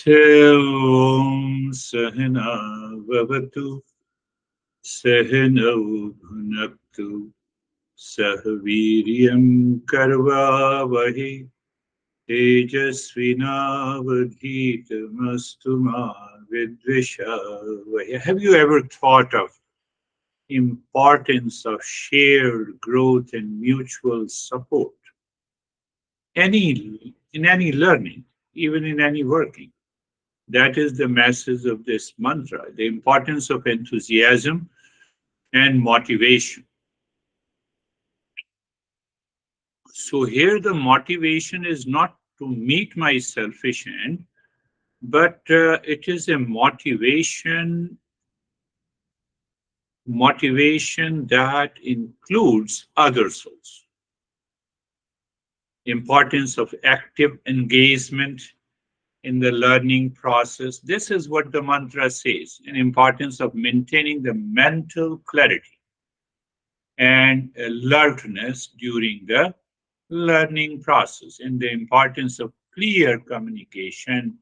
Om Sahana Vavatu Sahana Bhunaktu Sahaviryam Karvavahi Tejasvinavadhitamastu ma vidvishavahi. Have you ever thought of importance of shared growth and mutual support? In any learning, even in any working. That is the message of this mantra, the importance of enthusiasm and motivation. So here the motivation is not to meet my selfish end, but it is a motivation that includes other souls. Importance of active engagement in the learning process. This is what the mantra says, an importance of maintaining the mental clarity and alertness during the learning process, and the importance of clear communication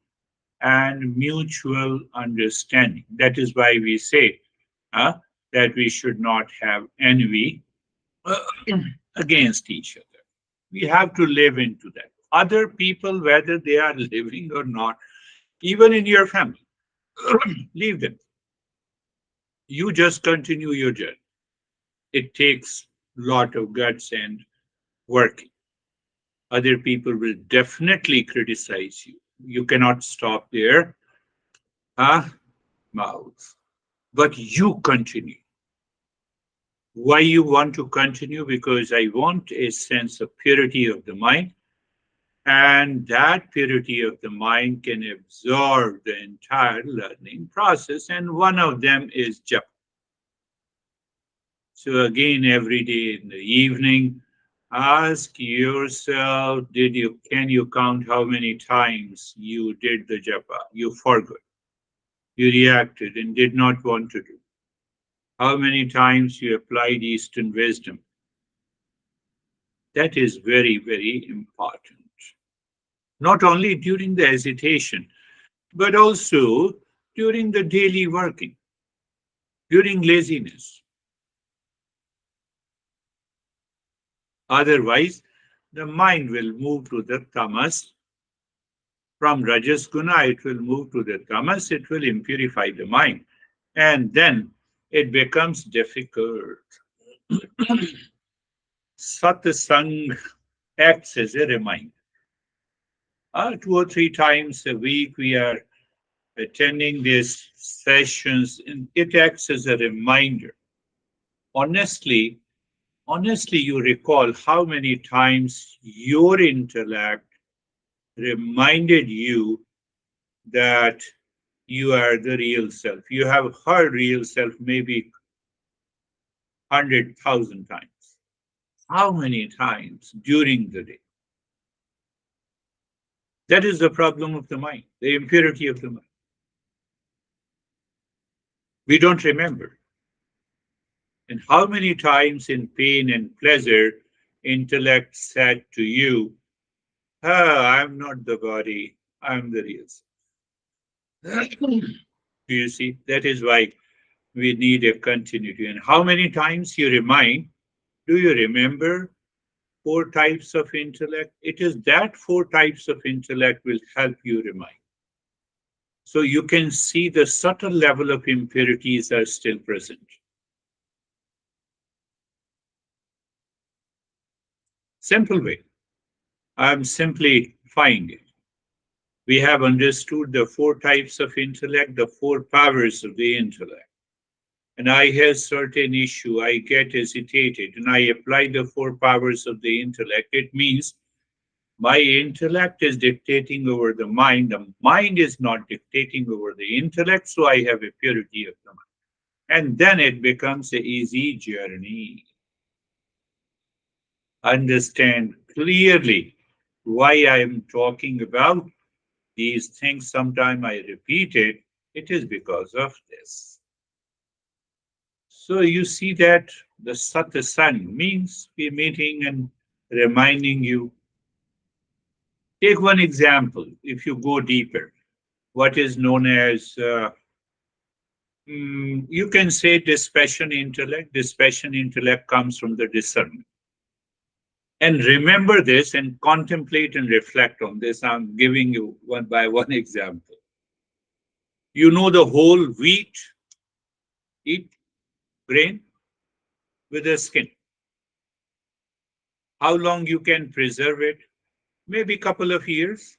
and mutual understanding. That is why we say uh, that we should not have envy against each other. We have to live into that. Other people, whether they are living or not, even in your family, leave them. You just continue your journey. It takes a lot of guts and working. Other people will definitely criticize you. You cannot stop their mouth. But you continue. Why you want to continue? Because I want a sense of purity of the mind, and that purity of the mind can absorb the entire learning process, and one of them is japa. So again, every day in the evening, ask yourself, can you count how many times you did the japa? You forgot. You reacted and did not want to do. How many times you applied Eastern wisdom? That is very, very important. Not only during the hesitation, but also during the daily working, during laziness. Otherwise, the mind will move to the tamas. From rajas guna, it will move to the tamas, it will impurify the mind. And then it becomes difficult. Satsang acts as a reminder. 2 or 3 times a week, we are attending these sessions, and it acts as a reminder. Honestly, you recall how many times your intellect reminded you that you are the real self. You have heard real self maybe 100,000 times. How many times during the day? That is the problem of the mind, the impurity of the mind. We don't remember. And how many times in pain and pleasure, intellect said to you, I'm not the body, I'm the real self. Do you see? That is why we need a continuity. And how many times you remind, do you remember 4 types of intellect? It is that 4 types of intellect will help you remind. So you can see the subtle level of impurities are still present. Simple way. I'm simplifying it. We have understood the 4 types of intellect, the 4 powers of the intellect. And I have certain issue, I get hesitated, and I apply the 4 powers of the intellect. It means my intellect is dictating over the mind. The mind is not dictating over the intellect, so I have a purity of the mind. And then it becomes an easy journey. Understand clearly why I am talking about these things. Sometime I repeat it. It is because of this. So you see that the satsang means we're meeting and reminding you. Take one example if you go deeper. what is known as, you can say, dispassion intellect. Dispassion intellect comes from the discernment. And remember this and contemplate and reflect on this. I'm giving you one by one example. You know the whole wheat grain with the skin. How long you can preserve it? Maybe couple of years.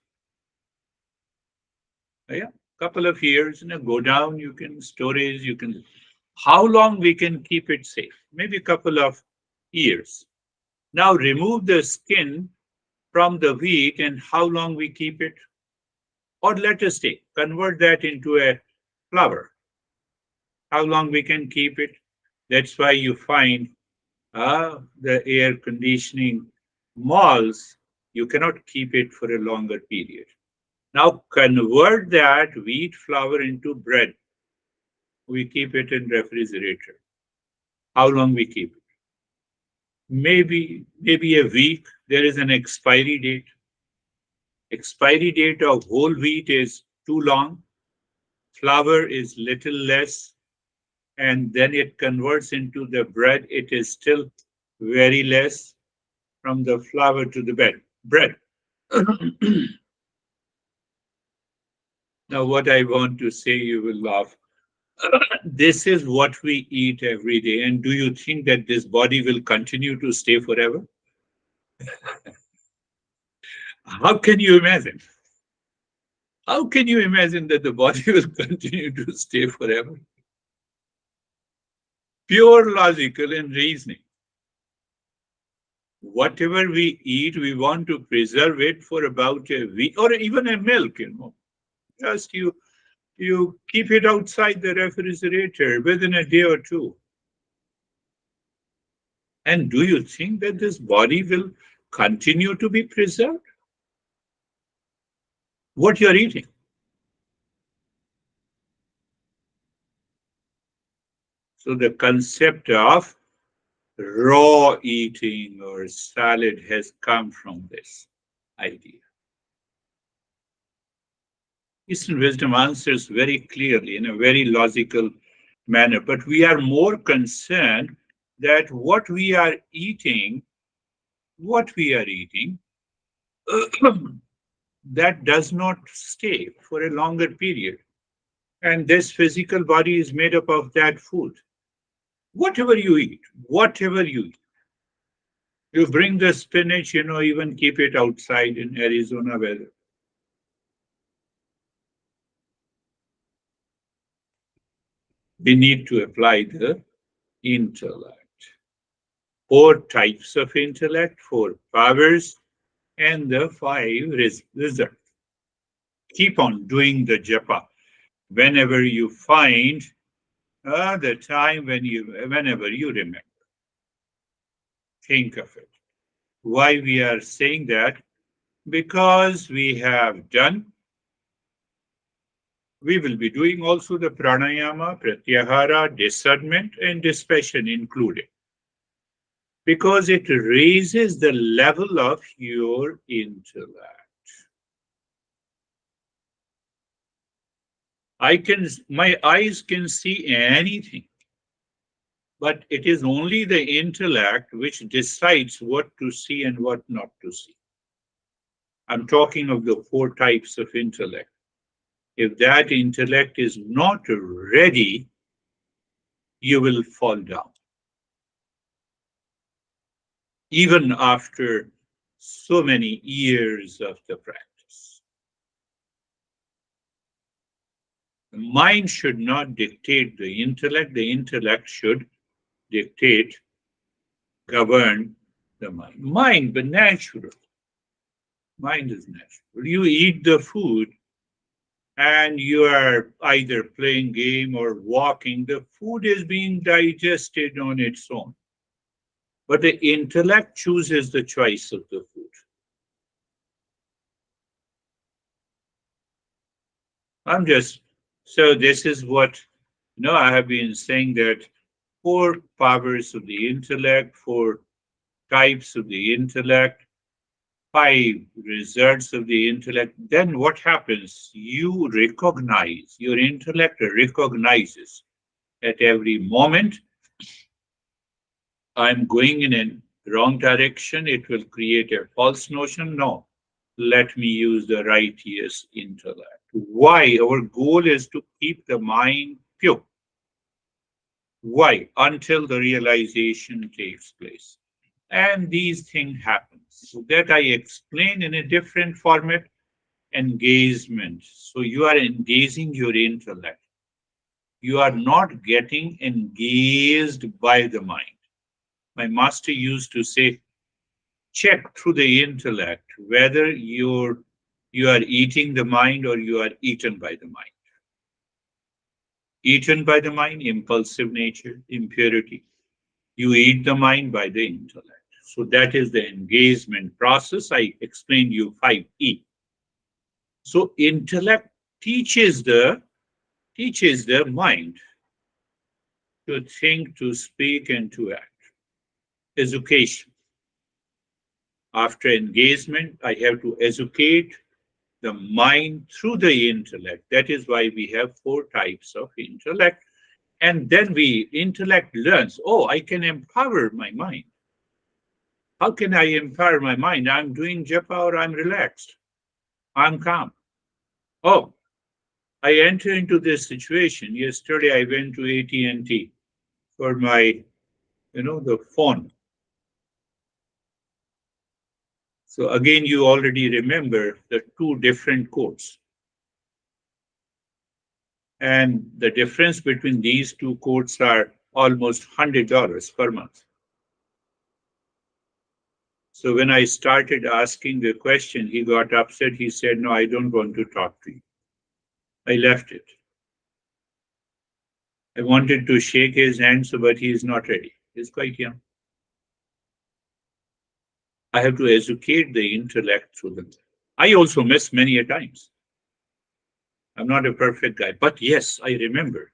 Yeah, couple of years. Go down. You can storage. You can. How long we can keep it safe? Maybe a couple of years. Now remove the skin from the wheat and how long we keep it? Or let us say, convert that into a flour. How long we can keep it? That's why you find the air conditioning malls, you cannot keep it for a longer period. Now convert that wheat flour into bread. We keep it in refrigerator. How long we keep it? Maybe a week. There is an expiry date. Expiry date of whole wheat is too long. Flour is little less, and then it converts into the bread. It is still very less from the flour to the bread. Now, what I want to say, you will laugh. This is what we eat every day. And do you think that this body will continue to stay forever? How can you imagine? How can you imagine that the body will continue to stay forever? Pure logical and reasoning. Whatever we eat, we want to preserve it for about a week or even a milk. Just you keep it outside the refrigerator within a day or two. And do you think that this body will continue to be preserved? What you're eating. So the concept of raw eating or salad has come from this idea. Eastern wisdom answers very clearly in a very logical manner, but we are more concerned that what we are eating, that does not stay for a longer period. And this physical body is made up of that food. Whatever you eat, you bring the spinach, even keep it outside in Arizona weather. We need to apply the intellect. 4 types of intellect, 4 powers, and the 5 results. Keep on doing the japa whenever you find the time whenever you remember. Think of it. Why we are saying that? Because we will be doing also the pranayama, pratyahara, discernment, and dispassion included. Because it raises the level of your intellect. My eyes can see anything, but it is only the intellect which decides what to see and what not to see. I'm talking of the 4 types of intellect. If that intellect is not ready, you will fall down. Even after so many years of the practice. The mind should not dictate the intellect should dictate, govern the mind. Mind, but natural. Mind is natural. You eat the food and you are either playing game or walking, the food is being digested on its own. But the intellect chooses the choice of the food. So this is what, I have been saying that 4 powers of the intellect, 4 types of the intellect, five results of the intellect, then what happens? You recognize, your intellect recognizes at every moment, I'm going in a wrong direction, it will create a false notion. No, let me use the righteous intellect. Why? Our goal is to keep the mind pure. Why? Until the realization takes place. And these things happen. So that I explain in a different format, engagement. So you are engaging your intellect. You are not getting engaged by the mind. My master used to say, check through the intellect whether you are eating the mind or you are eaten by the mind. Eaten by the mind, impulsive nature, impurity. You eat the mind by the intellect. So that is the engagement process. I explained you 5E. So intellect teaches the mind to think, to speak, and to act. Education. After engagement, I have to educate the mind through the intellect. That is why we have four types of intellect. And then intellect learns, oh, I can empower my mind. How can I empower my mind? I'm doing japa or I'm relaxed. I'm calm. Oh, I enter into this situation. Yesterday I went to AT&T for my, the phone. So again, you already remember the two different codes. And the difference between these two codes are almost $100 per month. So when I started asking the question, he got upset. He said, no, I don't want to talk to you. I left it. I wanted to shake his hand, but he is not ready. He's quite young. I have to educate the intellect through them. I also miss many a times. I'm not a perfect guy, but yes, I remember.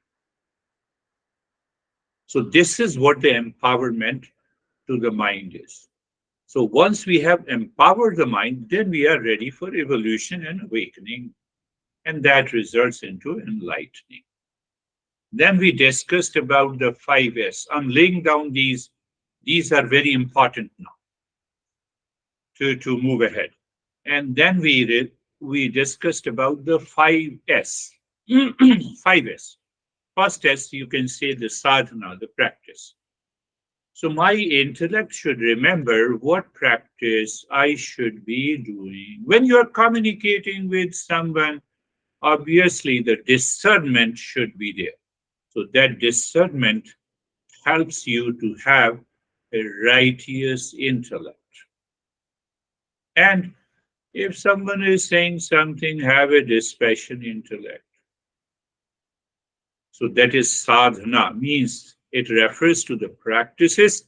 So this is what the empowerment to the mind is. So once we have empowered the mind, then we are ready for evolution and awakening, and that results into enlightening. Then we discussed about the 5S. I'm laying down these. These are very important now to move ahead. And then we discussed about the 5S. 5S. First S, you can say the sadhana, the practice. So my intellect should remember what practice I should be doing. When you are communicating with someone, obviously the discernment should be there. So that discernment helps you to have a righteous intellect. And if someone is saying something, have a dispassionate intellect. So that is sadhana, means it refers to the practices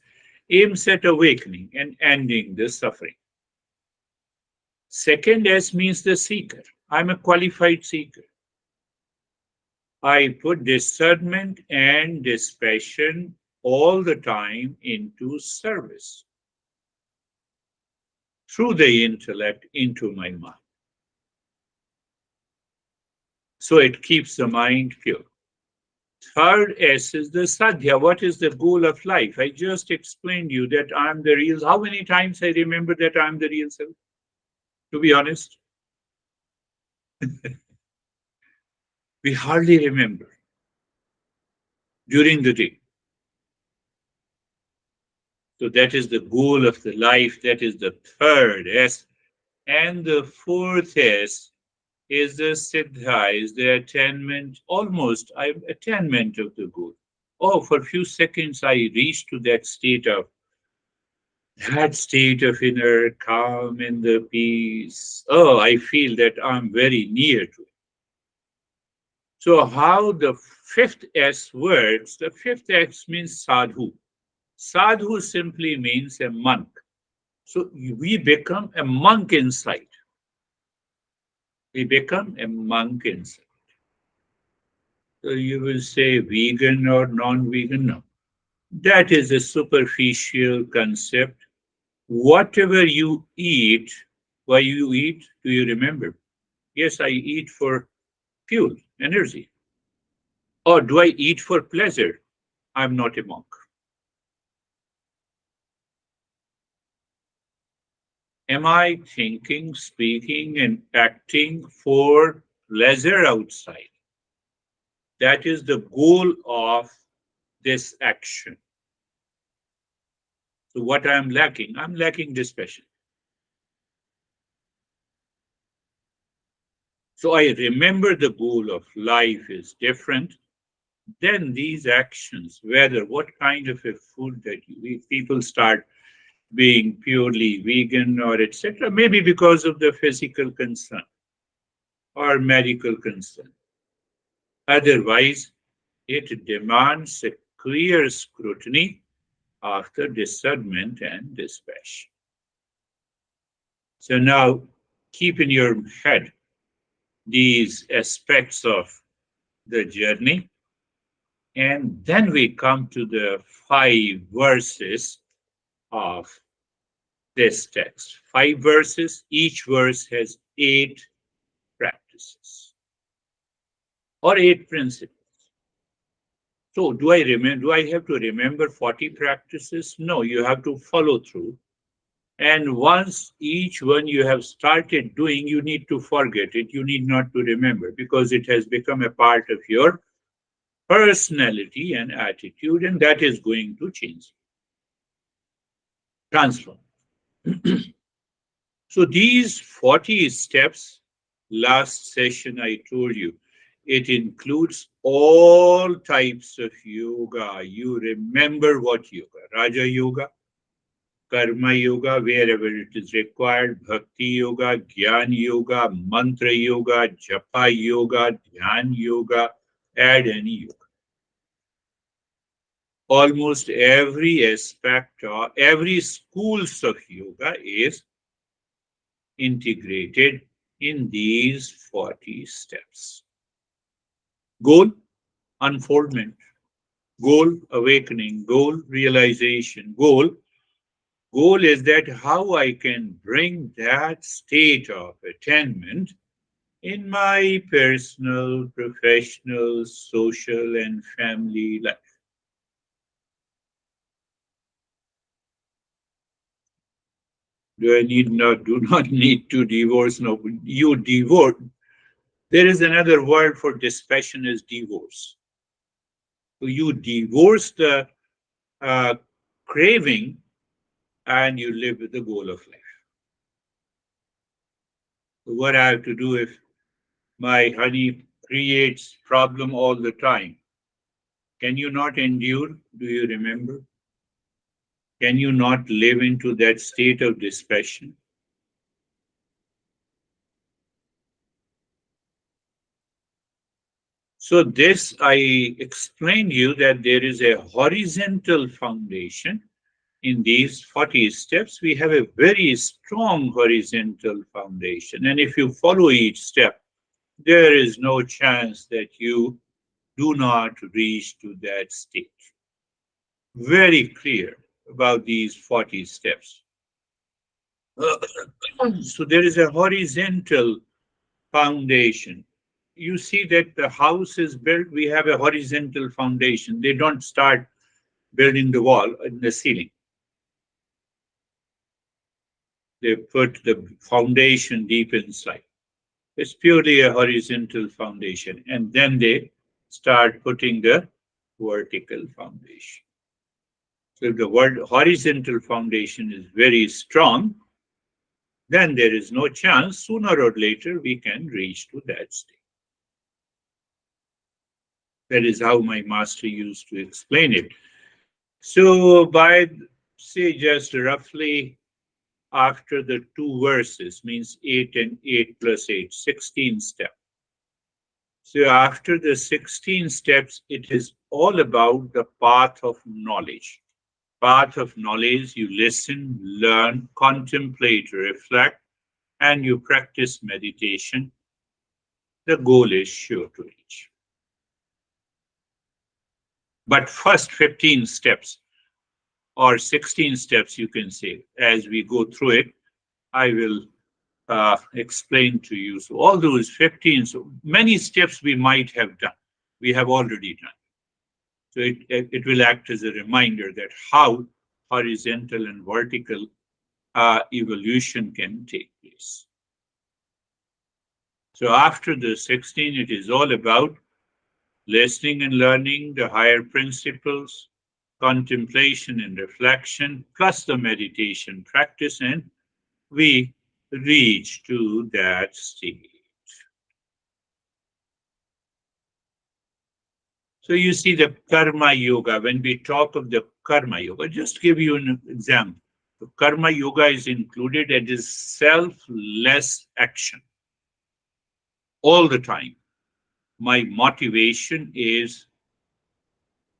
aims at awakening and ending the suffering. Second S means the seeker. I'm a qualified seeker. I put discernment and dispassion all the time into service through the intellect into my mind. So it keeps the mind pure. Third S is the sadhya. What is the goal of life? I just explained you that I'm the real. How many times I remember that I'm the real self? To be honest, we hardly remember during the day. So that is the goal of the life. That is the third S. And the fourth S is the siddha, is the attainment, almost attainment of the goal. Oh, for a few seconds I reached to that state of inner calm and the peace. Oh, I feel that I'm very near to it. So how the fifth S works, the fifth S means sadhu. Sadhu simply means a monk. So we become a monk inside. We become a monk inside. So you will say vegan or non-vegan? No. That is a superficial concept. Whatever you eat Why you eat? Do you remember? Yes, I eat for fuel, energy. Or do I eat for pleasure? I'm not a monk. Am I thinking, speaking, and acting for pleasure outside? That is the goal of this action. So, what I'm lacking? I'm lacking dispassion. So, I remember the goal of life is different. Then these actions, whether what kind of a food that you eat, people start being purely vegan or etc., maybe because of the physical concern or medical concern. Otherwise, it demands a clear scrutiny after discernment and dispassion. So now keep in your head these aspects of the journey, and then we come to the 5 verses of this text. 5 verses, each verse has 8 practices or 8 principles. So do I remember? Do I have to remember 40 practices? No, you have to follow through. And once each one you have started doing, you need to forget it. You need not to remember because it has become a part of your personality and attitude, and that is going to change, transform. So these 40 steps, last session I told you, it includes all types of yoga. You remember what yoga? Raja yoga, karma yoga, wherever it is required, bhakti yoga, jnana yoga, mantra yoga, japa yoga, dhyan yoga, add any yoga. Almost every aspect or every schools of yoga is integrated in these 40 steps. Goal, unfoldment. Goal, awakening. Goal, realization. Goal is that how I can bring that state of attainment in my personal, professional, social, and family life. Do not need to divorce? No, you divorce. There is another word for dispassion is divorce. So you divorce the uh, craving and you live with the goal of life. So what I have to do if my honey creates problem all the time? Can you not endure? Do you remember? Can you not live into that state of dispassion? So this I explained you that there is a horizontal foundation. In these 40 steps, we have a very strong horizontal foundation. And if you follow each step, there is no chance that you do not reach to that state. Very clear about these 40 steps. So there is a horizontal foundation. You see that the house is built, we have a horizontal foundation. They don't start building the wall and the ceiling. They put the foundation deep inside. It's purely a horizontal foundation. And then they start putting the vertical foundation. So if the word horizontal foundation is very strong, then there is no chance sooner or later we can reach to that state. That is how my master used to explain it. So by say just roughly after the 2 verses means 8 and 8 plus 8, 16 steps. So after the 16 steps, it is all about the path of knowledge. Path of knowledge, you listen, learn, contemplate, reflect, and you practice meditation. The goal is sure to reach. But first 15 steps or 16 steps, you can say, as we go through it, I will explained to you. So all those 15, so many steps we might have done, we have already done. So it will act as a reminder that how horizontal and vertical evolution can take place. So after the 16, it is all about listening and learning the higher principles, contemplation and reflection, plus the meditation practice, and we reach to that state. So you see the karma yoga, when we talk of the karma yoga, just give you an example. The karma yoga is included and is selfless action all the time. My motivation is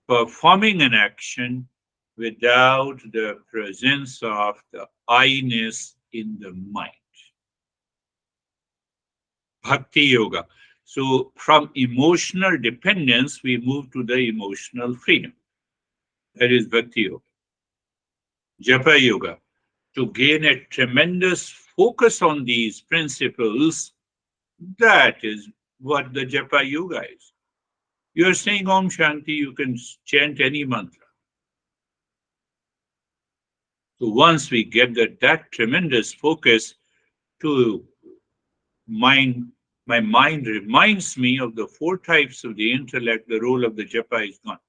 performing an action without the presence of the I-ness in the mind. Bhakti yoga. So from emotional dependence, we move to the emotional freedom. That is bhakti yoga. Japa yoga. To gain a tremendous focus on these principles, that is what the japa yoga is. You're saying Om Shanti, you can chant any mantra. So once we get that tremendous focus to mind, my mind reminds me of the four types of the intellect, the role of the japa is gone.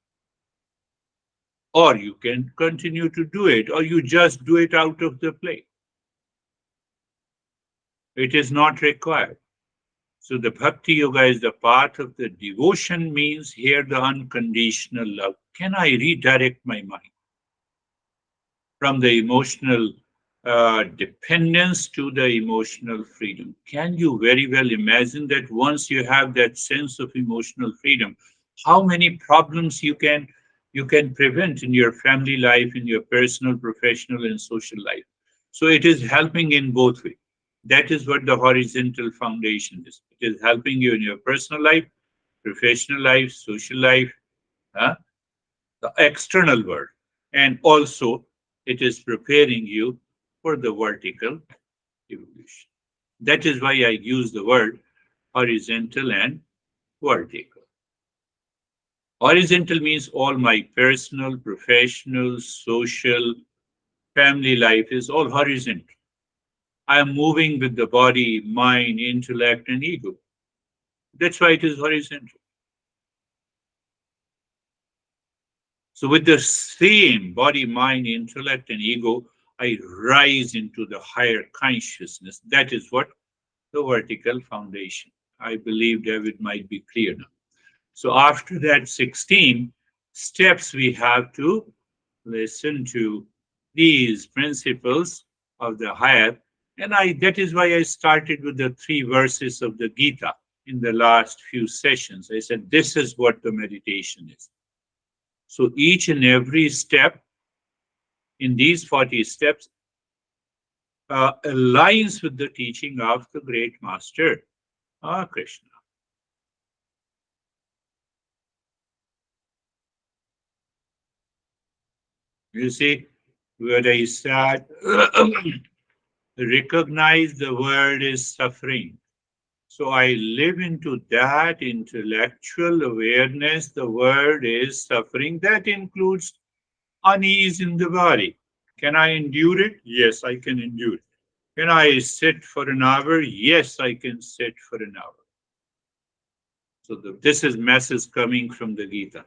Or you can continue to do it, or you just do it out of the play. It is not required. So the bhakti yoga is the path of the devotion, means here the unconditional love. Can I redirect my mind from the emotional dependence to the emotional freedom? Can you very well imagine that once you have that sense of emotional freedom, how many problems you can prevent in your family life, in your personal, professional, and social life? So it is helping in both ways. That is what the horizontal foundation is. It is helping you in your personal life, professional life, social life, huh? The external world. And also, it is preparing you for the vertical evolution. That is why I use the word horizontal and vertical. Horizontal means all my personal, professional, social, family life is all horizontal. I am moving with the body, mind, intellect, and ego. That's why it is horizontal. So, with the same body, mind, intellect, and ego, I rise into the higher consciousness. That is what the vertical foundation. I believe David might be clear now. So, after that 16 steps, we have to listen to these principles of the higher. And that is why I started with the 3 verses of the Gita in the last few sessions. I said, this is what the meditation is. So each and every step in these 40 steps aligns with the teaching of the great master, Krishna. You see, where I start, recognize the world is suffering. So I live into that intellectual awareness. The world is suffering. That includes unease in the body. Can I endure it? Yes, I can endure it. Can I sit for an hour? Yes, I can sit for an hour. So this is message coming from the Gita.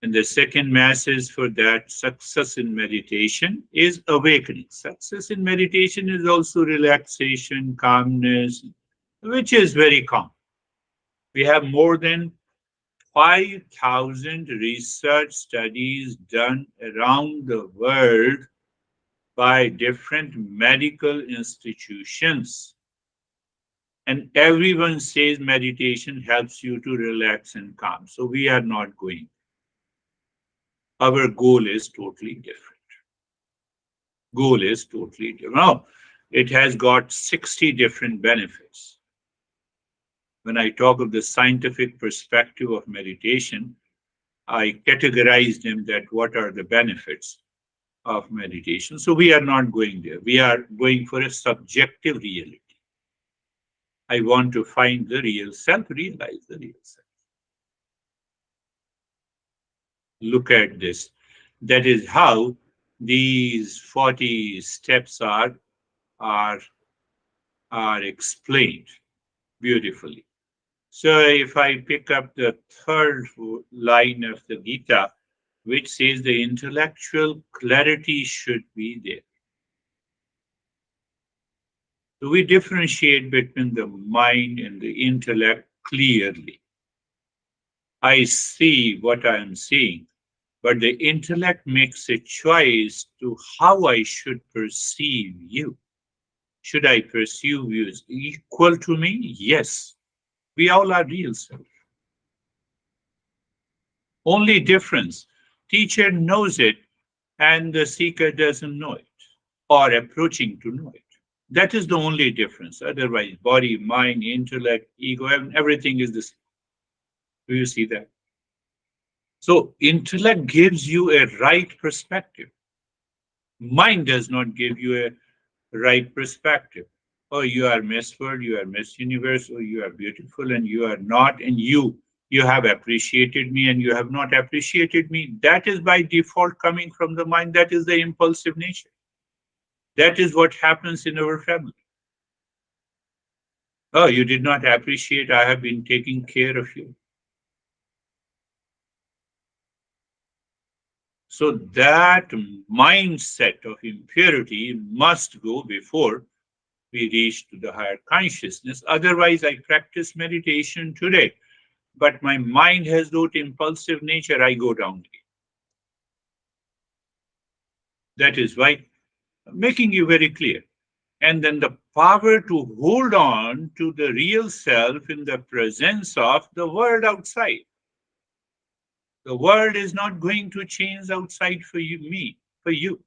And the second message for that success in meditation is awakening. Success in meditation is also relaxation, calmness, which is very common. We have more than 5,000 research studies done around the world by different medical institutions. And everyone says meditation helps you to relax and calm. So we are not going. Our goal is totally different. Goal is totally different. Now, it has got 60 different benefits. When I talk of the scientific perspective of meditation, I categorize them that what are the benefits. of meditation. So we are not going there. We are going for a subjective reality. I want to find the real self, realize the real self. Look at this. That is how these 40 steps are, are explained beautifully. So if I pick up the third line of the Gita, which says the intellectual clarity should be there. So we differentiate between the mind and the intellect clearly. I see what I am seeing, but the intellect makes a choice to how I should perceive you. Should I perceive you as equal to me? Yes. We all are real self. Only difference, teacher knows it and the seeker doesn't know it or approaching to know it. That is the only difference. Otherwise, body, mind, intellect, ego, everything is the same. Do you see that? So, intellect gives you a right perspective. Mind does not give you a right perspective. Oh, you are Miss World, you are Miss Universe, or you are beautiful and you are not, and you have appreciated me and you have not appreciated me. That is by default coming from the mind. That is the impulsive nature. That is what happens in our family. Oh, you did not appreciate, I have been taking care of you. So that mindset of impurity must go before we reach to the higher consciousness. Otherwise, I practice meditation today, but my mind has that impulsive nature, I go down again. That is why making you very clear. And then the power to hold on to the real self in the presence of the world outside. The world is not going to change outside for you, me, for you.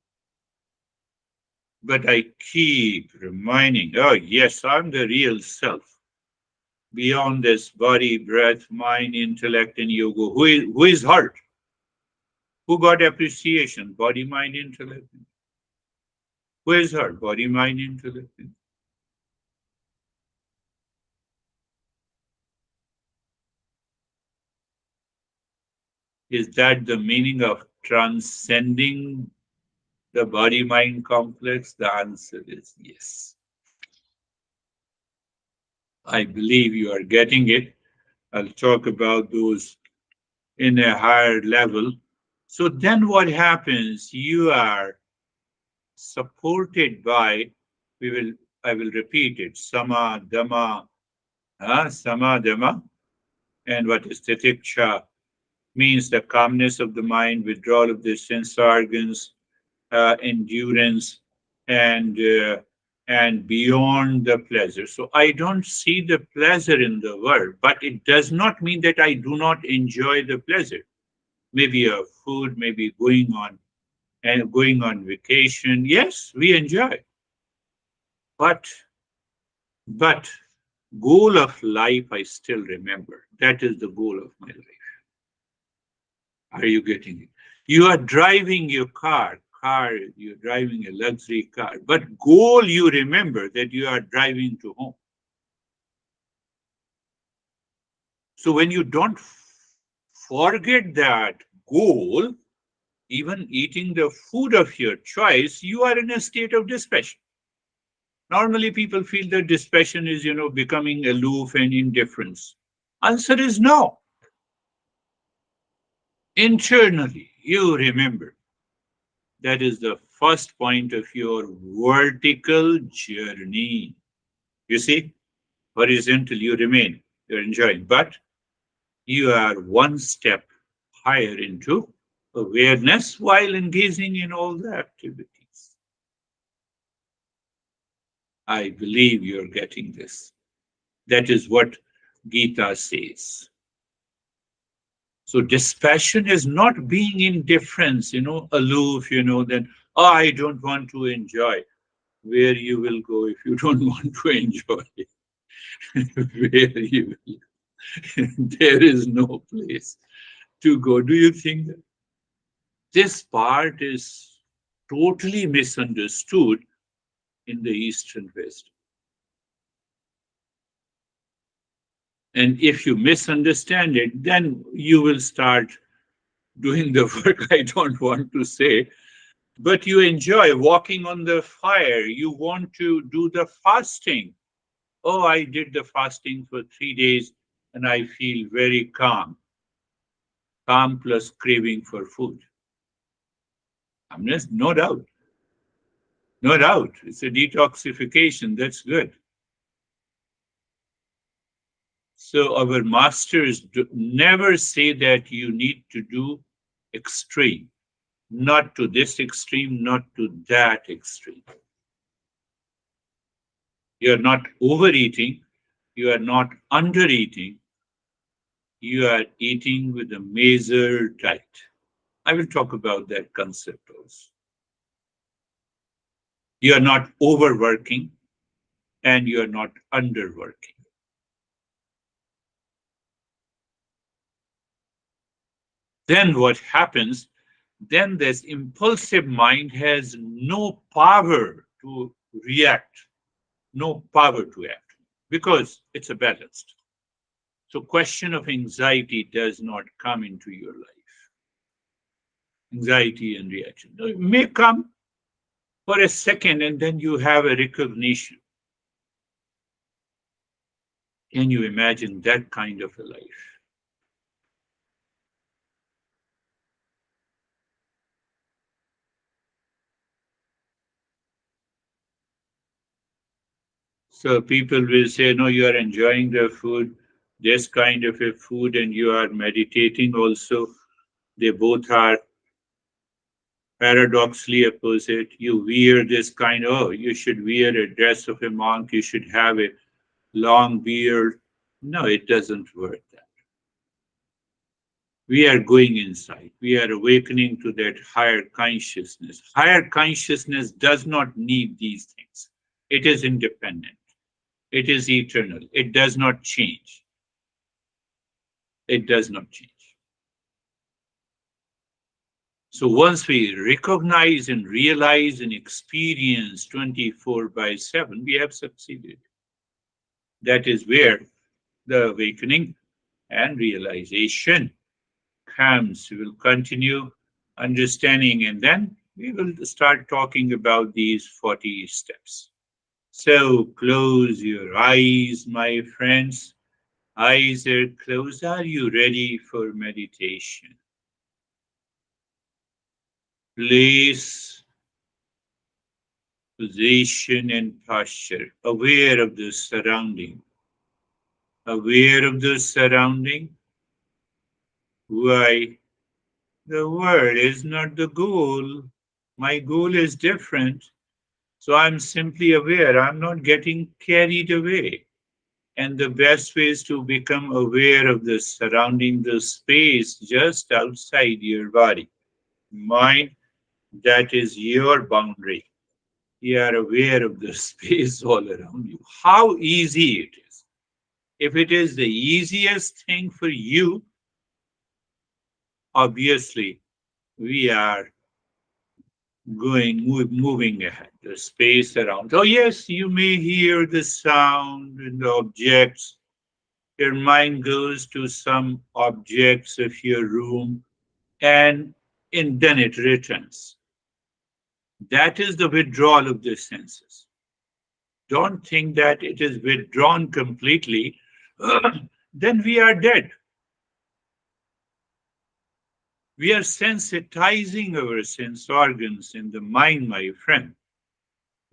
But I keep reminding, oh, yes, I'm the real self. Beyond this body, breath, mind, intellect, and yoga. Who is heart? Who got appreciation? Body, mind, intellect. Who is heart? Body, mind, intellect. Is that the meaning of transcending the body mind complex? The answer is yes. I believe you are getting it. I'll talk about those in a higher level. So then what happens? You are supported by, I will repeat it, sama, dhamma, sama, dhamma, and what is titiksha means the calmness of the mind, withdrawal of the sense organs, endurance, and and beyond the pleasure. So I don't see the pleasure in the world, but it does not mean that I do not enjoy the pleasure. Maybe a food, maybe going on vacation. Yes, we enjoy. But but goal of life I still remember. That is the goal of my life. Are you getting it? You are driving your car, you're driving a luxury car, but goal you remember that you are driving to home. So when you don't forget that goal, even eating the food of your choice, you are in a state of dispassion. Normally people feel that dispassion is, becoming aloof and indifference. Answer is no. Internally, you remember. That is the first point of your vertical journey. You see, horizontal, you remain, you're enjoying, but you are one step higher into awareness while engaging in all the activities. I believe you're getting this. That is what Gita says. So dispassion is not being indifference, aloof, then, oh, I don't want to enjoy. Where you will go if you don't want to enjoy? Where you will. There is no place to go. Do you think that this part is totally misunderstood in the Eastern West. And if you misunderstand it, then you will start doing the work I don't want to say. But you enjoy walking on the fire. You want to do the fasting. Oh, I did the fasting for 3 days and I feel very calm. Calm plus craving for food. Calmness, no doubt. No doubt. It's a detoxification. That's good. So our masters never say that you need to do extreme, not to this extreme, not to that extreme. You are not overeating, you are not undereating, you are eating with a measured diet. I will talk about that concept also. You are not overworking and you are not underworking. Then what happens? Then this impulsive mind has no power to react, no power to act because it's a balanced. So question of anxiety does not come into your life. Anxiety and reaction. It may come for a second and then you have a recognition. Can you imagine that kind of a life? So people will say, no, you are enjoying the food, this kind of a food, and you are meditating also. They both are paradoxically opposite. You wear this kind of, oh, you should wear a dress of a monk, you should have a long beard. No, it doesn't work that. We are going inside. We are awakening to that higher consciousness. Higher consciousness does not need these things. It is independent. It is eternal. It does not change. It does not change. So once we recognize and realize and experience 24 by 7, we have succeeded. That is where the awakening and realization comes. We will continue understanding and then we will start talking about these 40 steps. So close your eyes, my friends. Eyes are closed. Are you ready for meditation? Place, position, and posture. Aware of the surrounding. Aware of the surrounding. Why? The word is not the goal. My goal is different. So I'm simply aware. I'm not getting carried away. And the best way is to become aware of the surrounding, the space just outside your body. Mind, that is your boundary. You are aware of the space all around you. How easy it is. If it is the easiest thing for you, obviously we are moving ahead. The space around. Oh, yes, you may hear the sound and the objects. Your mind goes to some objects of your room and then it returns. That is the withdrawal of the senses. Don't think that it is withdrawn completely, then we are dead. We are sensitizing our sense organs in the mind, my friend.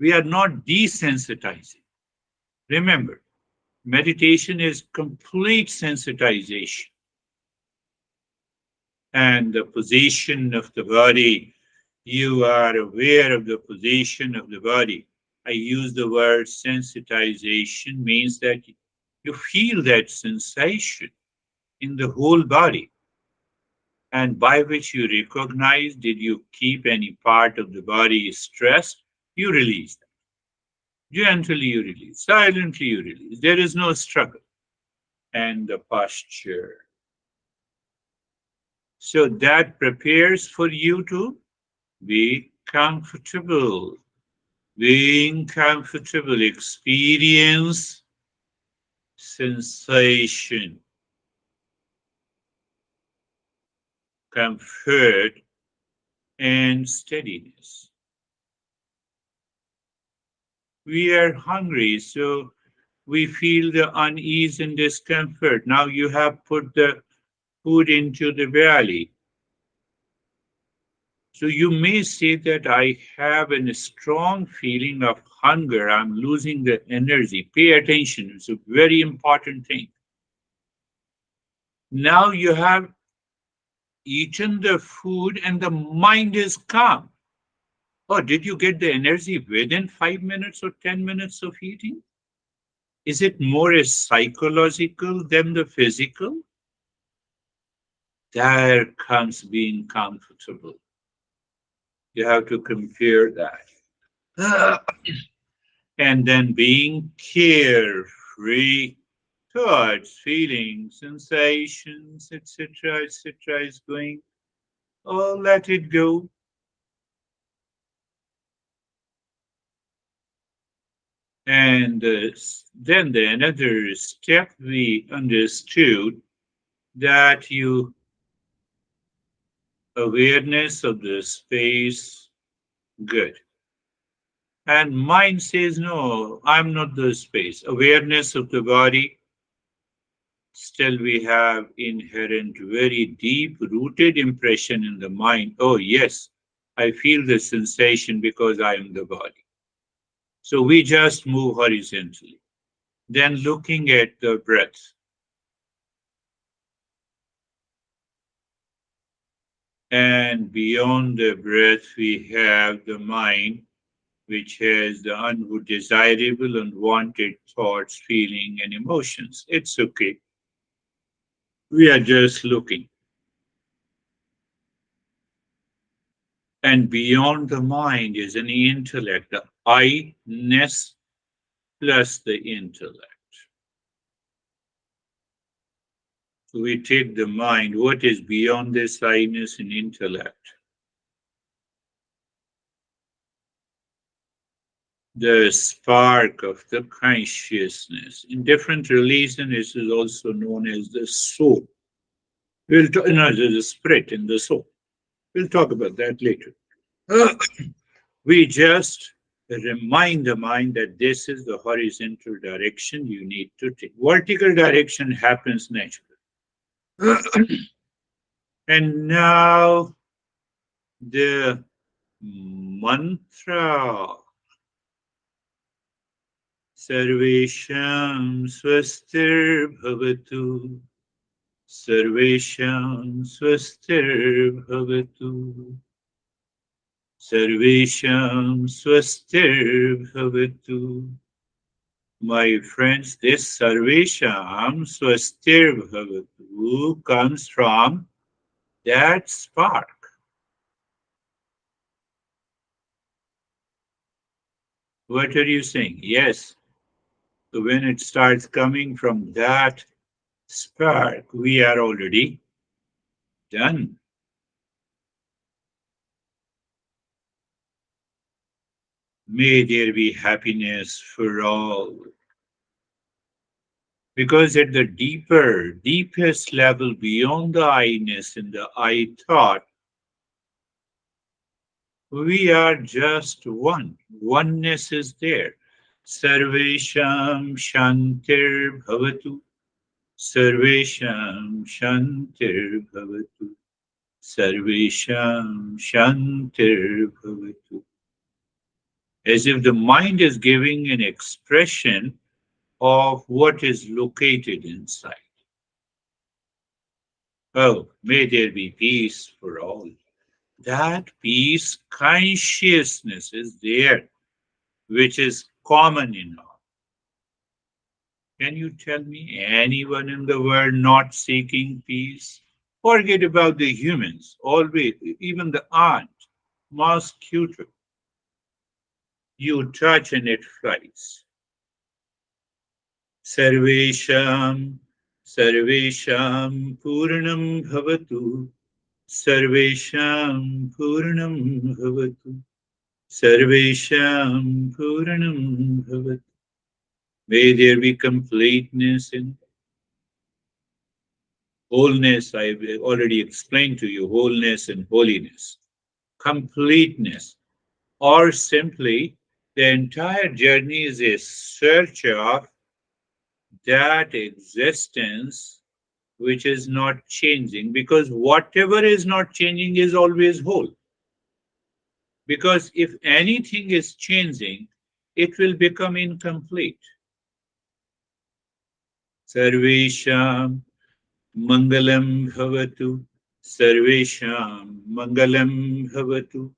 We are not desensitizing. Remember, meditation is complete sensitization. And the position of the body, you are aware of the position of the body. I use the word sensitization, means that you feel that sensation in the whole body, and by which you recognize, did you keep any part of the body stressed? You release that. Gently you release, silently you release. There is no struggle. And the posture. So that prepares for you to be comfortable. Being comfortable, experience sensation, comfort, and steadiness. We are hungry, so we feel the unease and discomfort. Now you have put the food into the belly. So you may say that I have a strong feeling of hunger. I'm losing the energy. Pay attention. It's a very important thing. Now you have eaten the food and the mind is calm. Oh, did you get the energy within 5 minutes or 10 minutes of eating? Is it more a psychological than the physical? There comes being comfortable. You have to compare that. And then being carefree thoughts, feelings, sensations, etc., is going, oh, let it go. And then another step we understood that you awareness of the space, good. And mind says, no, I'm not the space. Awareness of the body, still we have inherent, very deep rooted impression in the mind. Oh, yes, I feel the sensation because I am the body. So we just move horizontally. Then looking at the breath. And beyond the breath, we have the mind, which has the undesirable, unwanted thoughts, feeling, and emotions. It's okay. We are just looking. And beyond the mind is an intellect, the I-ness plus the intellect. So we take the mind, what is beyond this I-ness and intellect? The spark of the consciousness. In different religions, it is also known as the soul. We'll talk, no, the spirit in the soul. We'll talk about that later. We just remind the mind that this is the horizontal direction you need to take. Vertical direction happens naturally. And now the mantra. Sarvesham swastir bhavatu. Sarvesham swastir bhavatu. Sarvesham swastir bhavatu. My friends, this Sarvesham swastir bhavatu comes from that spark. What are you saying? Yes. So when it starts coming from that spark, we are already done. May there be happiness for all. Because at the deepest level beyond the I-ness and the I thought, we are just one. Oneness is there. Sarvesham Shantir Bhavatu. Sarvesham Shantir Bhavatu. Sarvesham Shantir Bhavatu. As if the mind is giving an expression of what is located inside. Oh, may there be peace for all. That peace consciousness is there, which is common in all. Can you tell me anyone in the world not seeking peace? Forget about the humans, always, even the ant, mosquito. You touch and it flies. Sarvesham, Sarvesham Purnam Bhavatu. Sarvesham Purnam Bhavatu. Sarvesham Puranam Bhavat. May there be completeness in wholeness. I've already explained to you wholeness and holiness. Completeness, or simply the entire journey is a search of that existence which is not changing, because whatever is not changing is always whole. Because if anything is changing, it will become incomplete. Sarvesham Mangalam Bhavatu. Sarvesham Mangalam Bhavatu.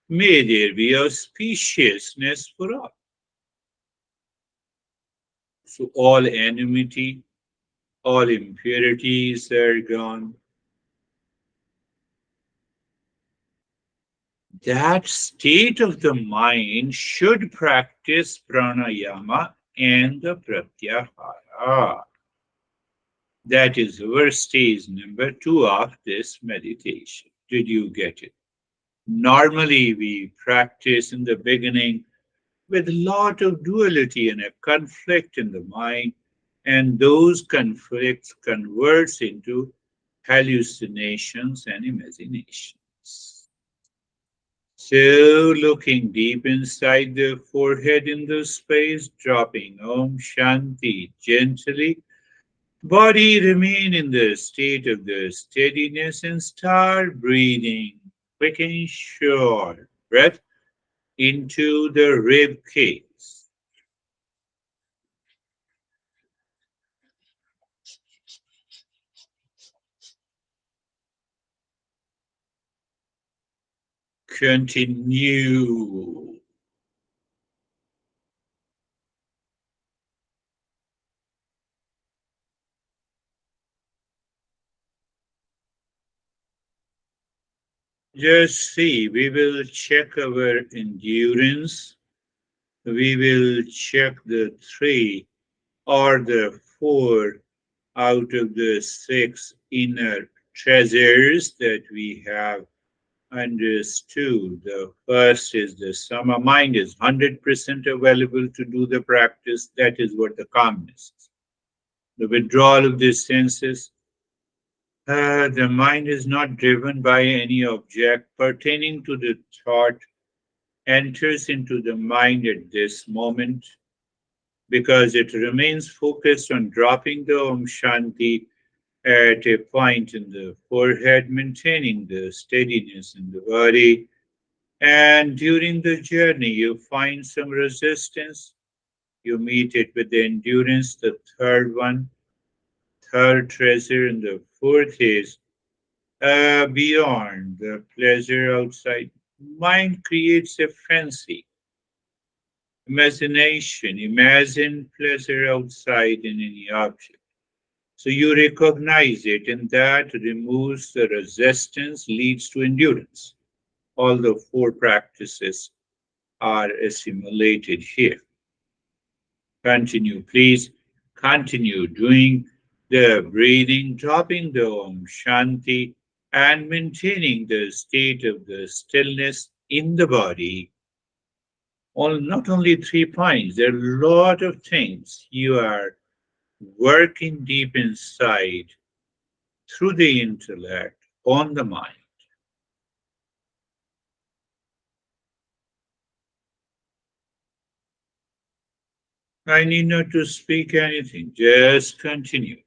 May there be auspiciousness for all. So all enmity, all impurities are gone. That state of the mind should practice pranayama and the pratyahara. That is our stage number 2 of this meditation. Did you get it? Normally, we practice in the beginning with a lot of duality and a conflict in the mind, and those conflicts converts into hallucinations and imaginations. So, looking deep inside the forehead in the space, dropping Om Shanti gently, body remain in the state of the steadiness and start breathing quick and short breath into the rib cage. Continue. Just see, we will check our endurance. We will check the 3 or the 4 out of the 6 inner treasures that we have understood. The first is the summer mind is 100% available to do the practice. That is what the calmness is. The withdrawal of the senses. The mind is not driven by any object pertaining to the thought, enters into the mind at this moment because it remains focused on dropping the Om Shanti at a point in the forehead, maintaining the steadiness in the body. And during the journey, you find some resistance. You meet it with the endurance, the third one, third treasure, and the fourth is beyond the pleasure outside. Mind creates a fancy, imagination, imagine pleasure outside in any object. So you recognize it, and that removes the resistance, leads to endurance. All the 4 practices are assimilated here. Continue, please. Continue doing the breathing, dropping the Om Shanti, and maintaining the state of the stillness in the body. All, not only 3 points, there are a lot of things you are working deep inside through the intellect on the mind. I need not to speak anything, just continue.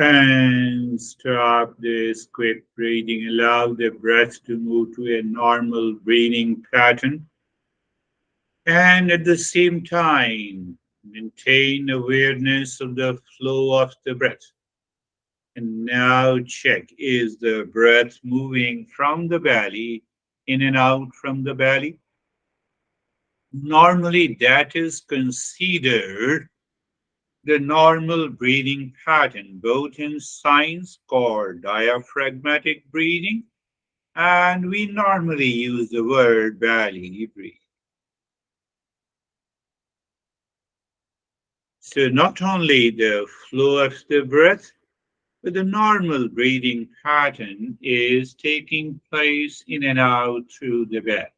And stop this quick breathing. Allow the breath to move to a normal breathing pattern. And at the same time, maintain awareness of the flow of the breath. And now check, is the breath moving from the belly in and out from the belly? Normally, that is considered the normal breathing pattern, both in science called diaphragmatic breathing, and we normally use the word belly breathing. So, not only the flow of the breath, but the normal breathing pattern is taking place in and out through the belly.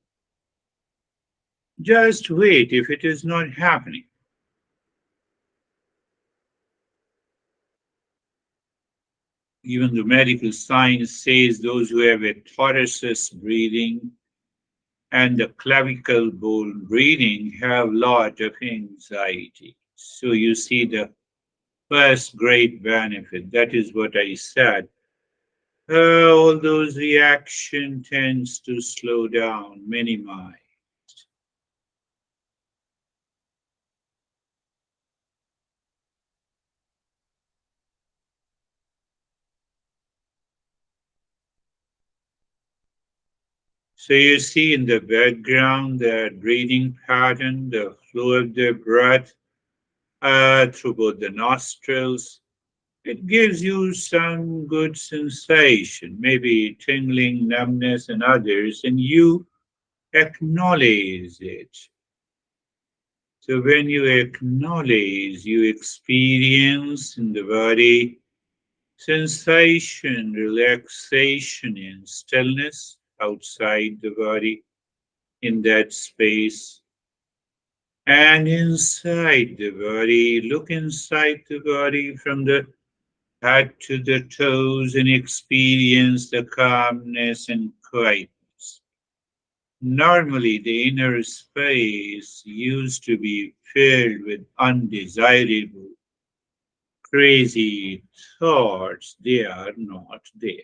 Just wait if it is not happening. Even the medical science says those who have a thoracic breathing and the clavicle bone breathing have lot of anxiety. So you see the first great benefit. That is what I said. All those reaction tends to slow down, minimize. So you see in the background that breathing pattern, the flow of the breath through both the nostrils. It gives you some good sensation, maybe tingling, numbness, and others, and you acknowledge it. So when you acknowledge, you experience in the body sensation, relaxation, and stillness outside the body in that space. And inside the body, look inside the body from the head to the toes and experience the calmness and quietness. Normally, the inner space used to be filled with undesirable, crazy thoughts. They are not there.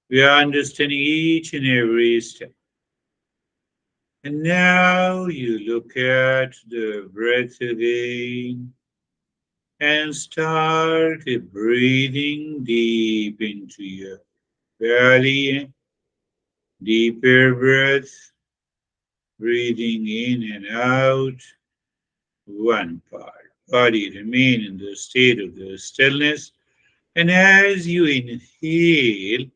We are understanding each and every step. And now you look at the breath again and start breathing deep into your belly. Deeper breath, breathing in and out. One part. Body remain in the state of the stillness. And as you inhale,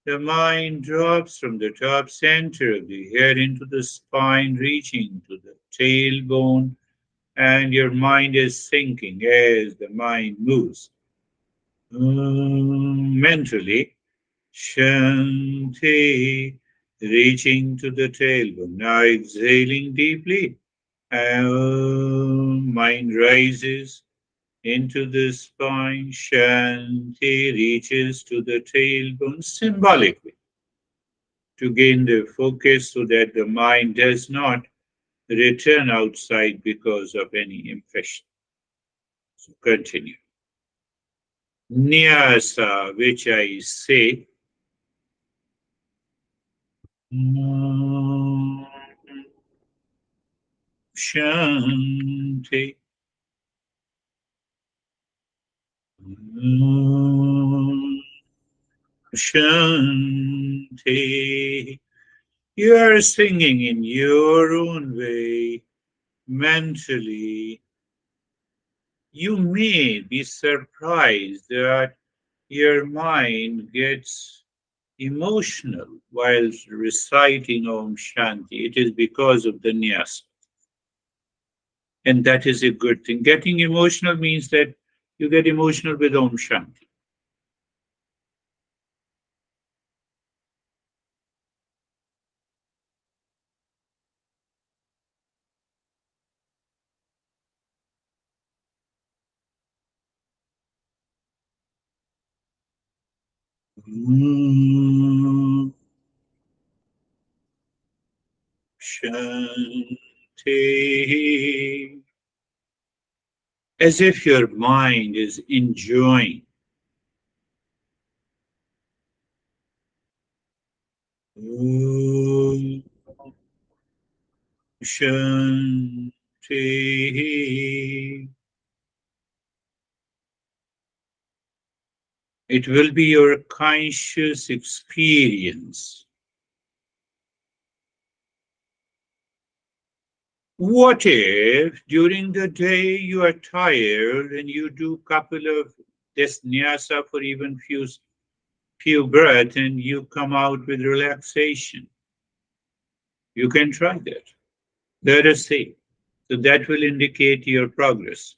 the mind drops from the top center of the head into the spine, reaching to the tailbone, and your mind is sinking as the mind moves. Mentally, Shanti, reaching to the tailbone. Now exhaling deeply. Mind rises into the spine. Shanti reaches to the tailbone symbolically to gain the focus so that the mind does not return outside because of any impression. So continue. Nyasa, which I say, Shanti. Om Shanti. You are singing in your own way, mentally. You may be surprised that your mind gets emotional while reciting Om Shanti. It is because of the nyas. And that is a good thing. Getting emotional means that you get emotional with Om Shanti. Om Shanti. As if your mind is enjoying. Om Shanti. It will be your conscious experience. What if during the day you are tired and you do couple of this nyasa for even few breaths and you come out with relaxation? You can try that. Let us see. So that will indicate your progress.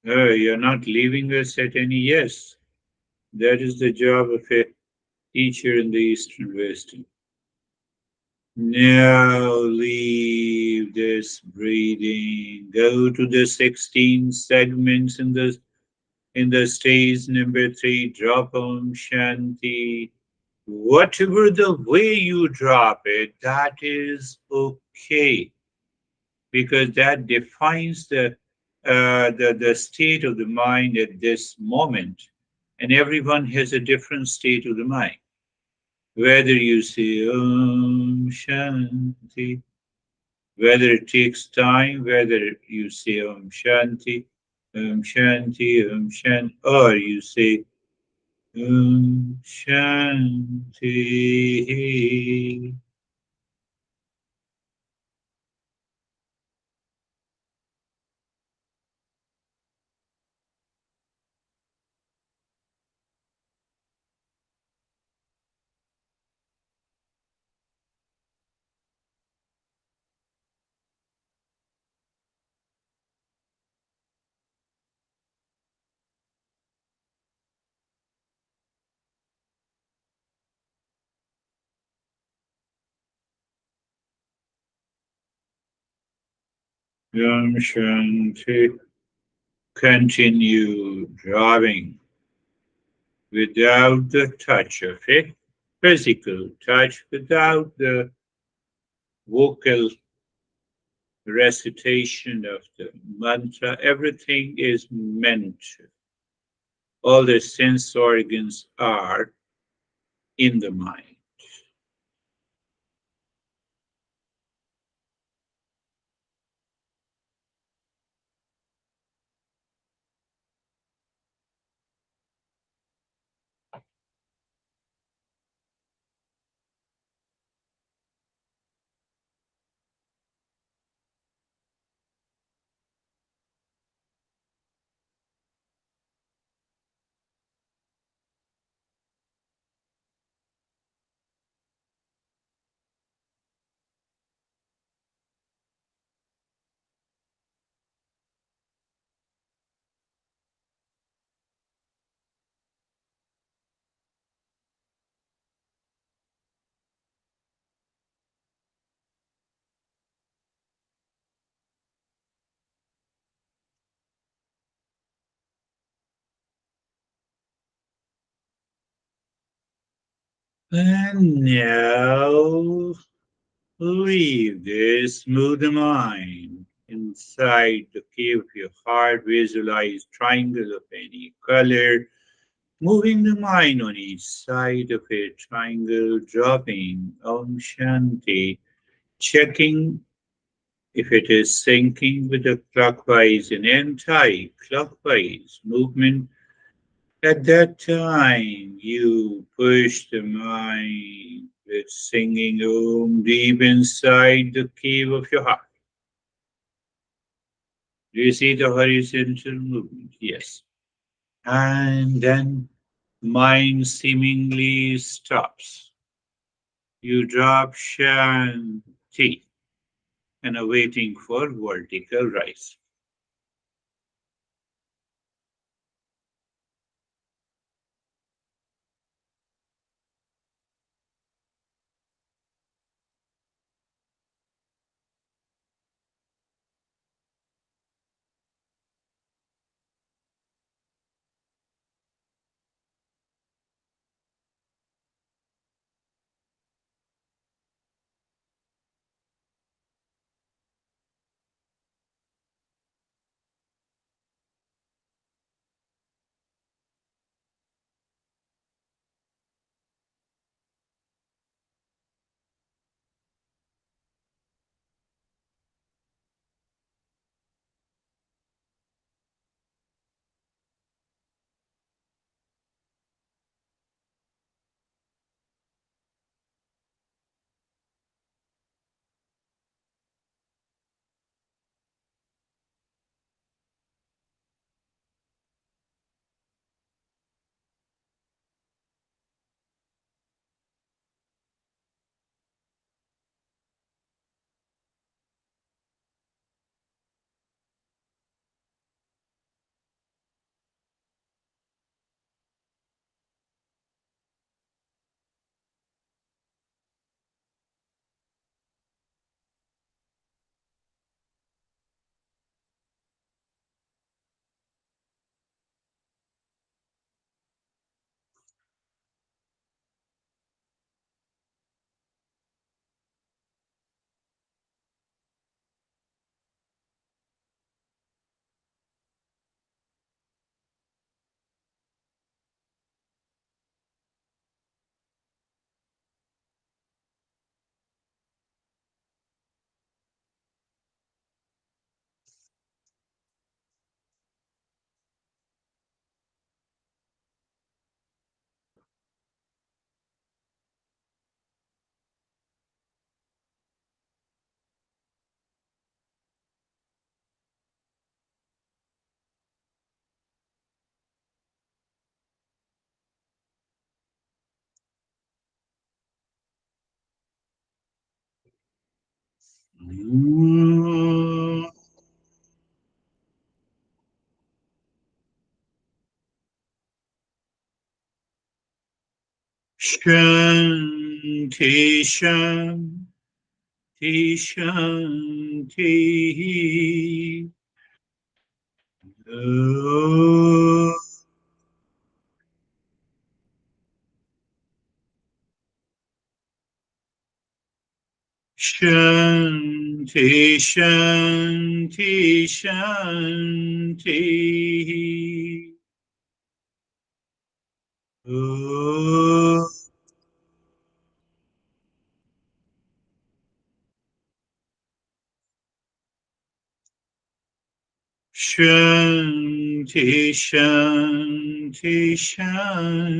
You're not leaving us at any yes. That is the job of a teacher in the Eastern Western. Now leave this breathing. Go to the 16 segments in the stage number 3. Drop Om Shanti. Whatever the way you drop it, that is okay because that defines the state of the mind at this moment, and everyone has a different state of the mind. Whether you say Om Shanti, whether it takes time, whether you say Om Shanti, Om Shanti, Om Shanti, or you say Om Shanti. Om Shanti. Continue drawing without the touch of it, physical touch, without the vocal recitation of the mantra. Everything is mental. All the sense organs are in the mind. And now leave this smooth mind inside the cave of your heart. Visualize triangle of any color, moving the mind on each side of a triangle, dropping Om Shanti checking if it is syncing with the clockwise and anti-clockwise movement. At that time, you push the mind with singing Om deep inside the cave of your heart. Do you see the horizontal movement? Yes. And then mind seemingly stops. You drop Shanti and are waiting for vertical rise. Shanti, Shanti, Shanti. Oh, Shanti, Shanti, Shanti. Oh, Shanti, Shanti, Shanti.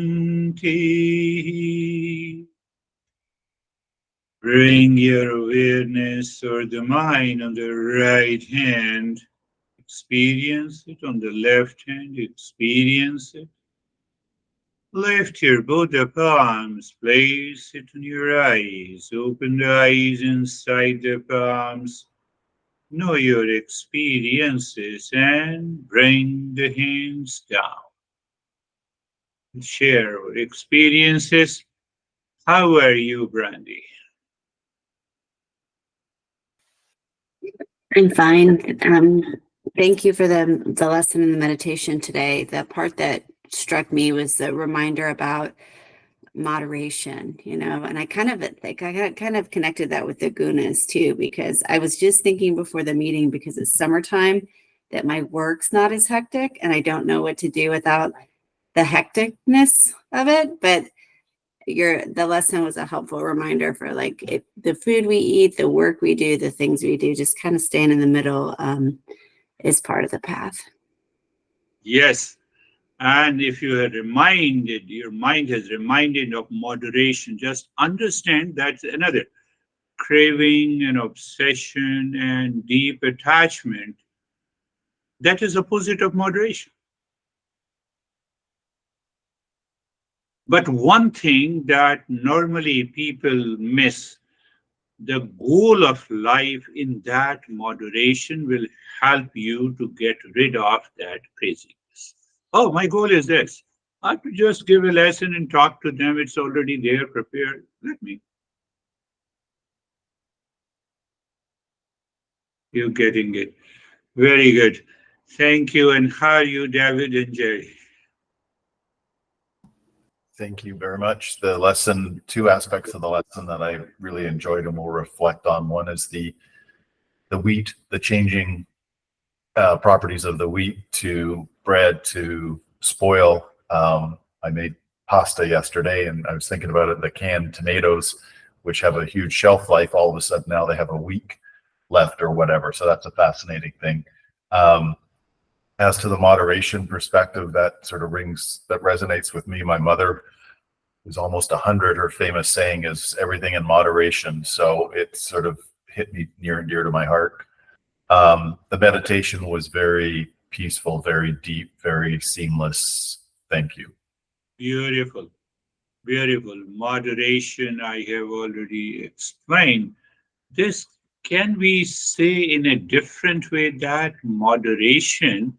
Bring your awareness or the mind on the right hand. Experience it on the left hand. Experience it. Lift your both the palms. Place it on your eyes. Open the eyes inside the palms. Know your experiences and bring the hands down. Share our experiences. How are you, Brandy? I'm fine. Thank you for the lesson in the meditation today. The part that struck me was the reminder about moderation, and I kind of think I kind of connected that with the gunas too, because I was just thinking before the meeting, because it's summertime, that my work's not as hectic and I don't know what to do without the hecticness of it. But the lesson was a helpful reminder for like the food we eat, the work we do, the things we do, just kind of staying in the middle is part of the path. Yes. And if you are reminded, your mind has reminded of moderation, just understand that's another craving and obsession and deep attachment. That is opposite of moderation. But one thing that normally people miss, the goal of life in that moderation will help you to get rid of that craziness. Oh, my goal is this. I could just give a lesson and talk to them. It's already there, prepared. Let me. You're getting it. Very good. Thank you. And how are you, David and Jerry? Thank you very much. The lesson, two aspects of the lesson that I really enjoyed and will reflect on. One is the wheat, the changing properties of the wheat to bread to spoil. I made pasta yesterday and I was thinking about it, the canned tomatoes, which have a huge shelf life, all of a sudden now they have a week left or whatever. So that's a fascinating thing. As to the moderation perspective, that sort of resonates with me. My mother is almost 100. Her famous saying is everything in moderation. So it sort of hit me near and dear to my heart. The meditation was very peaceful, very deep, very seamless. Thank you. Beautiful. Beautiful. Moderation, I have already explained. This can we say in a different way that moderation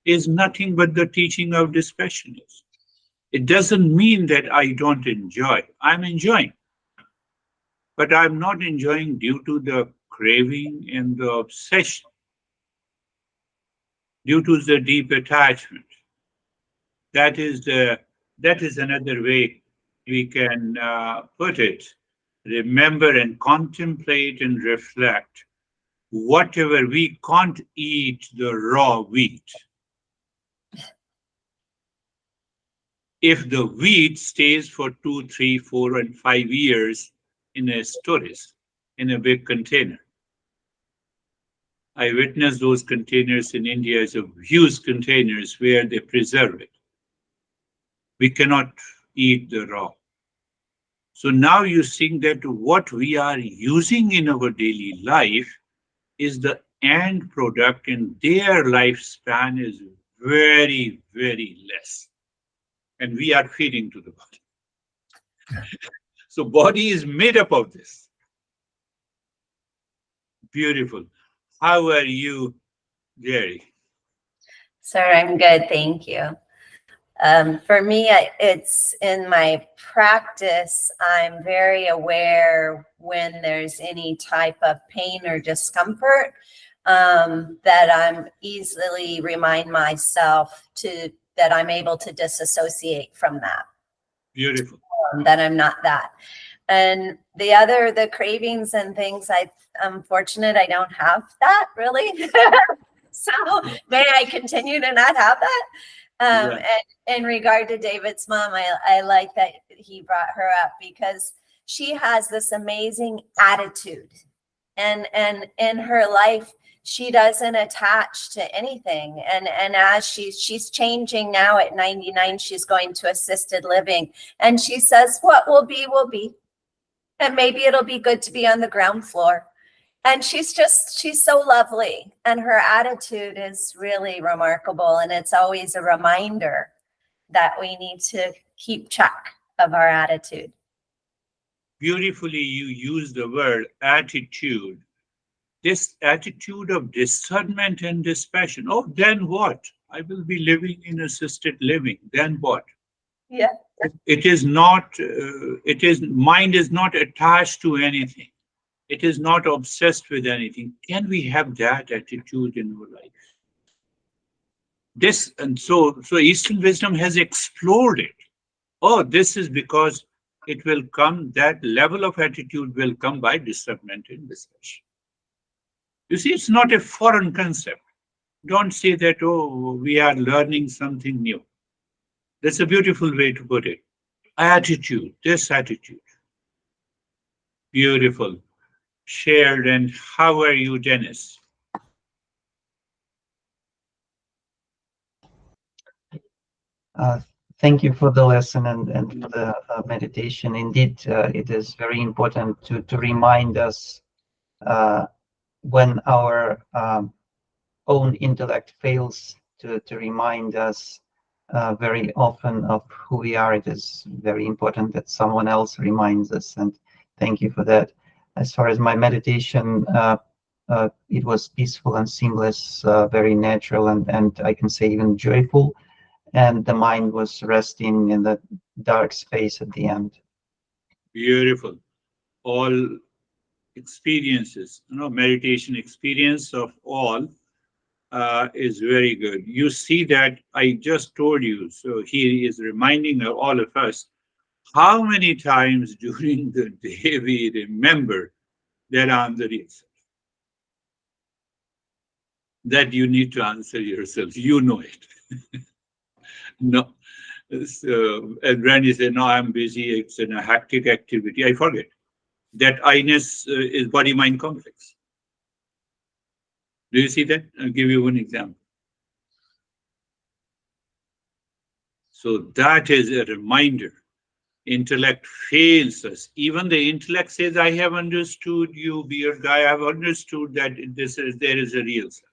is nothing but the teaching of dispassionate. It doesn't mean that I don't enjoy. I'm enjoying, but I'm not enjoying due to the craving and the obsession, due to the deep attachment. That is another way we can put it. Remember and contemplate and reflect. Whatever we can't eat the raw wheat. If the wheat stays for 2, 3, 4, and 5 years in a storage, in a big container. I witnessed those containers in India as huge containers where they preserve it. We cannot eat the raw. So now you see that what we are using in our daily life is the end product, and their lifespan is very, very less. And we are feeding to the body. So body is made up of this. Beautiful. How are you, Jerry? Sir, I'm good, thank you. For me, it's in my practice, I'm very aware when there's any type of pain or discomfort, that I'm easily remind myself that I'm able to disassociate from that. Beautiful. That I'm not that. And the cravings and things, I'm fortunate I don't have that really. So may I continue to not have that? And in regard to David's mom, I like that he brought her up because she has this amazing attitude, and in her life she doesn't attach to anything. And as she's changing now at 99, she's going to assisted living, and she says, "What will be, and maybe it'll be good to be on the ground floor." And she's so lovely, and her attitude is really remarkable. And it's always a reminder that we need to keep track of our attitude. Beautifully, you use the word attitude. This attitude of discernment and dispassion. Oh, then what? I will be living in assisted living. Then what? Yeah. It is not, mind is not attached to anything. It is not obsessed with anything. Can we have that attitude in our life? So Eastern wisdom has explored it. Oh, this is because it will come, that level of attitude will come by discernment and discussion. You see, it's not a foreign concept. Don't say that, oh, we are learning something new. That's a beautiful way to put it. attitude, this attitude. Beautiful. Shared. And how are you, Dennis? Uh, Thank you for the lesson and for the meditation. Indeed, it is very important to remind us when our own intellect fails to remind us very often of who we are. It is very important that someone else reminds us, and thank you for that. As far as my meditation, it was peaceful and seamless, very natural, and I can say even joyful. And the mind was resting in the dark space at the end. Beautiful. All experiences, meditation experience of all is very good. You see that I just told you. So he is reminding all of us how many times during the day we remember that I'm the real self. That you need to answer yourself. You know it. No. So, and Randy said, no, I'm busy. It's a hectic activity. I forget. That I-ness is body-mind complex. Do you see that? I'll give you one example. So that is a reminder. Intellect fails us. Even the intellect says, I have understood you, beard guy. I have understood that there is a real self.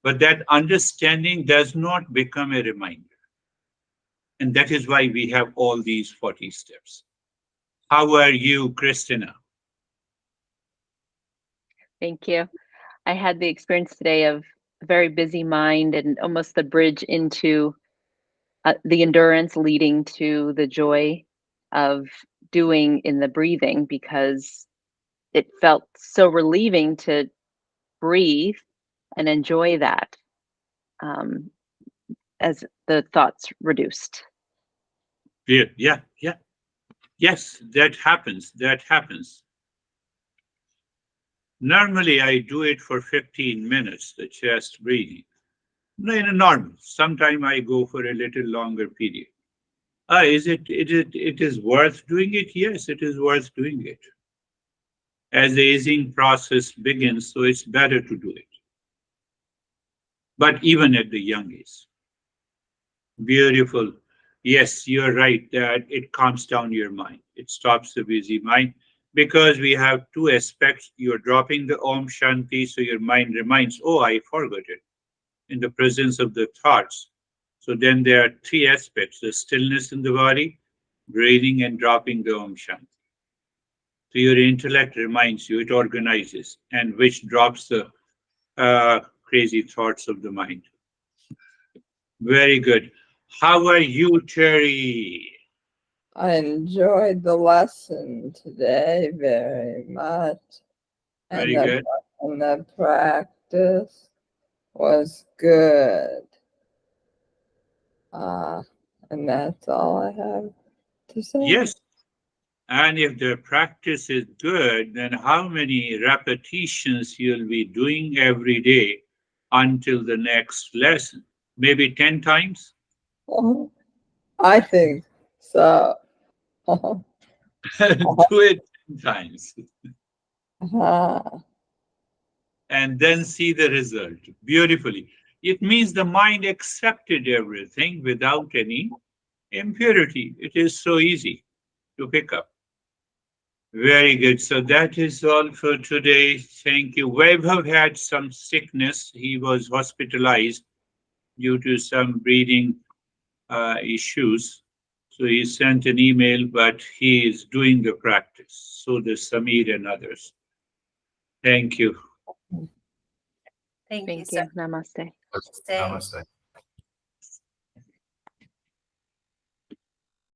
But that understanding does not become a reminder. And that is why we have all these 40 steps. How are you, Christina? Thank you. I had the experience today of a very busy mind and almost the bridge into the endurance leading to the joy of doing in the breathing, because it felt so relieving to breathe and enjoy that as the thoughts reduced. Yeah. Yes, that happens. That happens. Normally, I do it for 15 minutes, the chest breathing. No, in a normal. Sometimes I go for a little longer period. It is worth doing it? Yes, it is worth doing it. As the aging process begins, so it's better to do it. But even at the young age. Beautiful. Yes, you're right that it calms down your mind. It stops the busy mind because we have two aspects. You're dropping the Om Shanti, so your mind reminds, oh, I forgot it in the presence of the thoughts. So then there are three aspects: the stillness in the body, breathing, and dropping the Om Shanti. So your intellect reminds you, it organizes, and which drops the crazy thoughts of the mind. Very good. How are you, Terry? I enjoyed the lesson today very much. Very good. And the practice was good. And that's all I have to say. Yes. And if the practice is good, then how many repetitions you'll be doing every day until the next lesson? Maybe 10 times? I think so. Do it 10 times. And then see the result beautifully. It means the mind accepted everything without any impurity. It is so easy to pick up. Very good. So that is all for today. Thank you. Vaibhav had some sickness. He was hospitalized due to some breathing issues. So he sent an email, but he is doing the practice. So does Samir and others. Thank you. Thank you, Thank sir. you. Namaste. Namaste.